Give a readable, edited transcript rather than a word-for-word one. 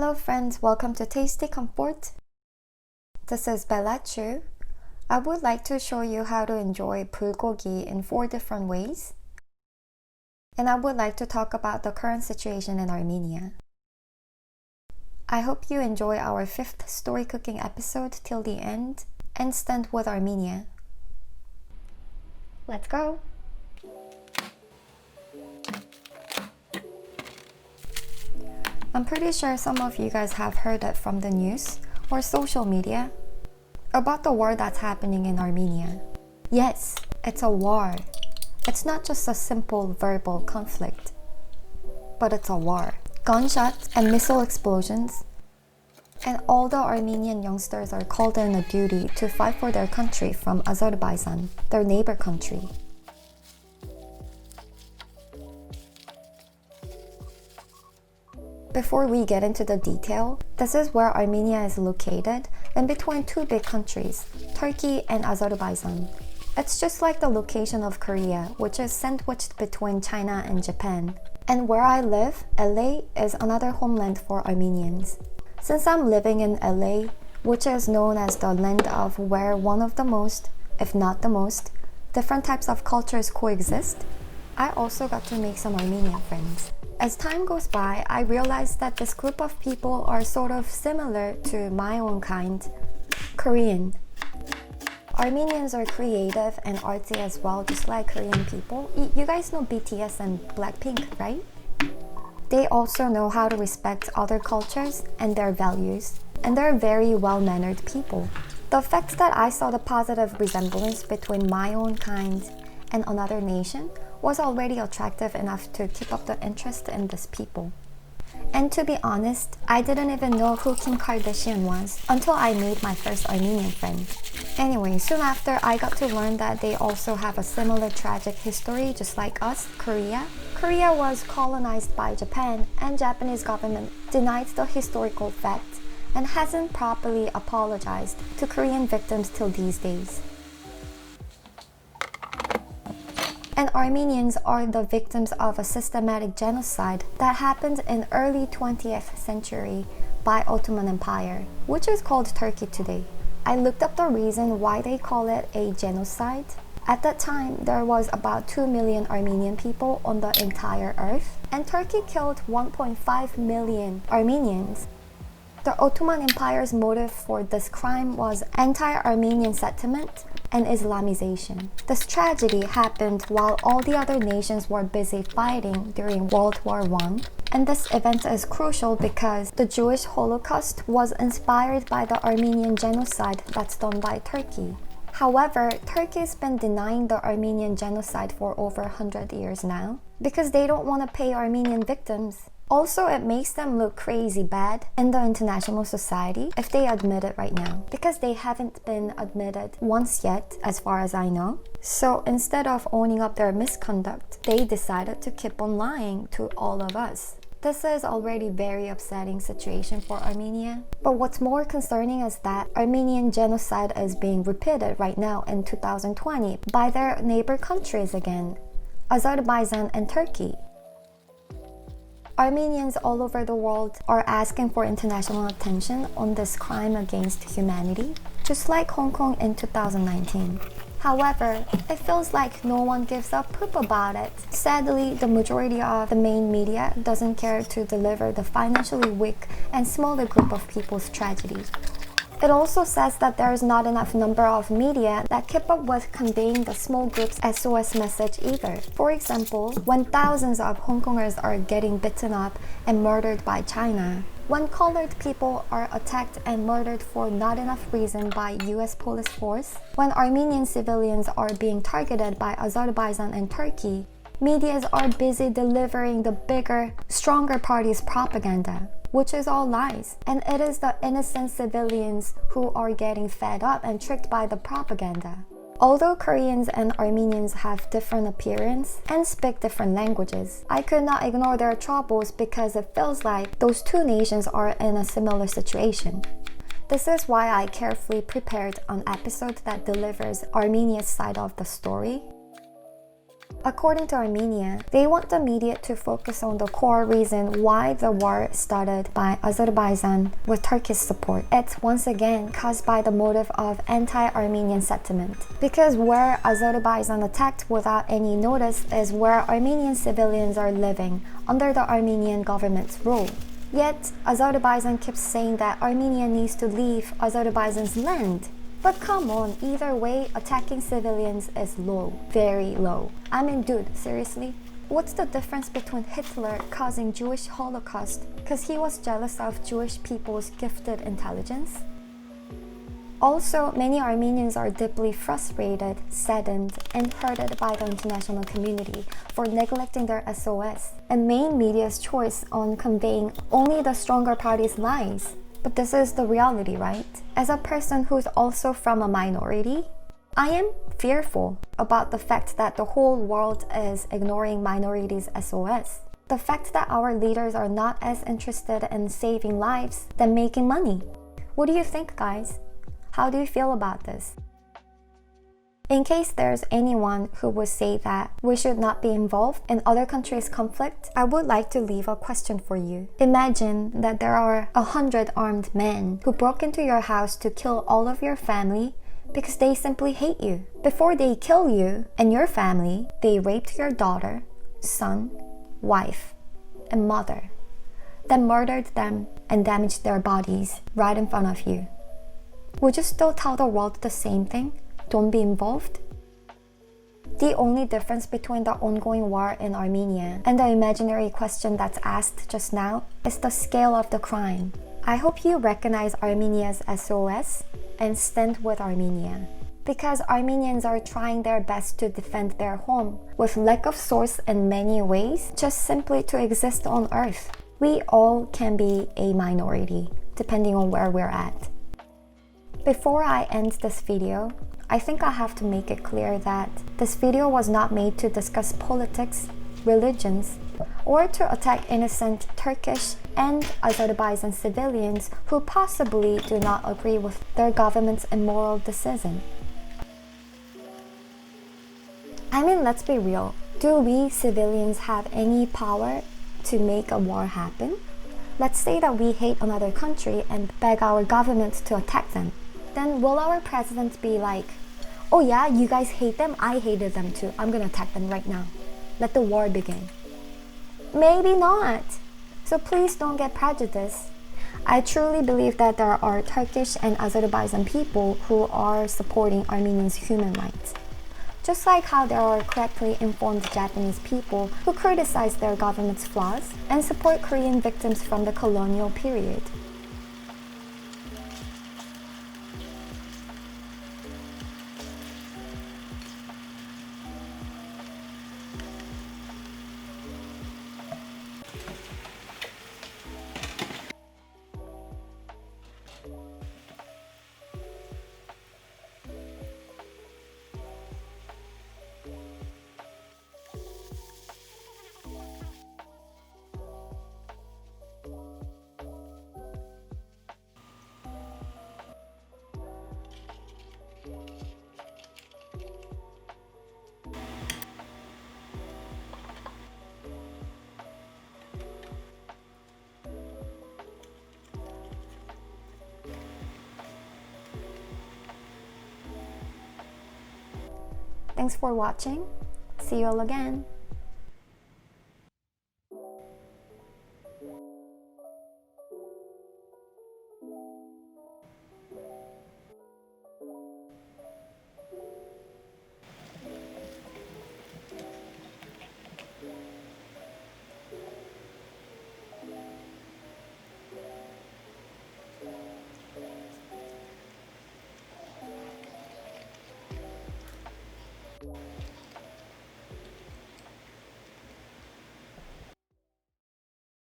Hello friends, welcome to Tasty Comfort. This is Bella Chu. I would like to show you how to enjoy bulgogi in 4 different ways. And I would like to talk about the current situation in Armenia. I hope you enjoy our 5th story cooking episode till the end and stand with Armenia. Let's go! I'm pretty sure some of you guys have heard it from the news or social media about the war that's happening in Armenia. Yes, it's a war. It's not just a simple verbal conflict, but it's a war. Gunshots and missile explosions, and all the Armenian youngsters are called in a duty to fight for their country from Azerbaijan, their neighbor country. Before we get into the detail, this is where Armenia is located, in between 2 big countries, Turkey and Azerbaijan. It's just like the location of Korea, which is sandwiched between China and Japan. And where I live, LA is another homeland for Armenians. Since I'm living in LA, which is known as the land of where one of the most, if not the most, different types of cultures coexist, I also got to make some Armenian friends. As time goes by, I realized that this group of people are sort of similar to my own kind, Korean. Armenians are creative and artsy as well, just like Korean people. You guys know BTS and Blackpink, right? They also know how to respect other cultures and their values, and they're very well-mannered people. The fact that I saw the positive resemblance between my own kind and another nation was already attractive enough to keep up the interest in these people. And to be honest, I didn't even know who Kim Kardashian was until I made my first Armenian friend. Anyway, soon after, I got to learn that they also have a similar tragic history just like us, Korea. Korea was colonized by Japan, and Japanese government denied the historical fact and hasn't properly apologized to Korean victims till these days. And Armenians are the victims of a systematic genocide that happened in early 20th century by Ottoman Empire, which is called Turkey today. I looked up the reason why they call it a genocide. At that time, there was about 2 million Armenian people on the entire earth, and Turkey killed 1.5 million Armenians. The Ottoman Empire's motive for this crime was anti-Armenian sentiment and Islamization. This tragedy happened while all the other nations were busy fighting during World War I. And this event is crucial because the Jewish Holocaust was inspired by the Armenian genocide that's done by Turkey. However, Turkey's been denying the Armenian genocide for over 100 years now because they don't want to pay Armenian victims. Also, it makes them look crazy bad in the international society if they admit it right now, because they haven't been admitted once yet, as far as I know. So instead of owning up their misconduct, they decided to keep on lying to all of us. This is already a very upsetting situation for Armenia. But what's more concerning is that Armenian genocide is being repeated right now in 2020 by their neighbor countries again, Azerbaijan and Turkey. Armenians all over the world are asking for international attention on this crime against humanity, just like Hong Kong in 2019. However, it feels like no one gives a poop about it. Sadly, the majority of the main media doesn't care to deliver the financially weak and smaller group of people's tragedy. It also says that there is not enough number of media that keep up with conveying the small group's SOS message either. For example, when thousands of Hong Kongers are getting beaten up and murdered by China, when colored people are attacked and murdered for not enough reason by US police force, when Armenian civilians are being targeted by Azerbaijan and Turkey, medias are busy delivering the bigger, stronger party's propaganda, which is all lies. And it is the innocent civilians who are getting fed up and tricked by the propaganda. Although Koreans and Armenians have different appearance and speak different languages, I could not ignore their troubles because it feels like those 2 nations are in a similar situation. This is why I carefully prepared an episode that delivers Armenia's side of the story. According to Armenia, they want the media to focus on the core reason why the war started by Azerbaijan with Turkish support. It's once again caused by the motive of anti-Armenian sentiment. Because where Azerbaijan attacked without any notice is where Armenian civilians are living under the Armenian government's rule. Yet, Azerbaijan keeps saying that Armenia needs to leave Azerbaijan's land. But come on, either way, attacking civilians is low, very low. I mean, dude, seriously? What's the difference between Hitler causing Jewish Holocaust because he was jealous of Jewish people's gifted intelligence? Also, many Armenians are deeply frustrated, saddened, and hurted by the international community for neglecting their SOS and main media's choice on conveying only the stronger party's lies. But this is the reality, right? As a person who's also from a minority, I am fearful about the fact that the whole world is ignoring minorities' SOS. The fact that our leaders are not as interested in saving lives than making money. What do you think, guys? How do you feel about this? In case there's anyone who would say that we should not be involved in other countries' conflict, I would like to leave a question for you. Imagine that there are 100 armed men who broke into your house to kill all of your family because they simply hate you. Before they kill you and your family, they raped your daughter, son, wife, and mother, then murdered them and damaged their bodies right in front of you. Would you still tell the world the same thing? Don't be involved? The only difference between the ongoing war in Armenia and the imaginary question that's asked just now is the scale of the crime. I hope you recognize Armenia's SOS and stand with Armenia. Because Armenians are trying their best to defend their home with lack of source in many ways, just simply to exist on earth. We all can be a minority, depending on where we're at. Before I end this video, I think I have to make it clear that this video was not made to discuss politics, religions, or to attack innocent Turkish and Azerbaijan civilians who possibly do not agree with their government's immoral decision. I mean, let's be real. Do we civilians have any power to make a war happen? Let's say that we hate another country and beg our government to attack them. Then will our president be like, oh yeah, you guys hate them, I hated them too, I'm gonna attack them right now. Let the war begin. Maybe not. So please don't get prejudiced. I truly believe that there are Turkish and Azerbaijan people who are supporting Armenians' human rights. Just like how there are correctly informed Japanese people who criticize their government's flaws and support Korean victims from the colonial period. Thanks for watching. See you all again.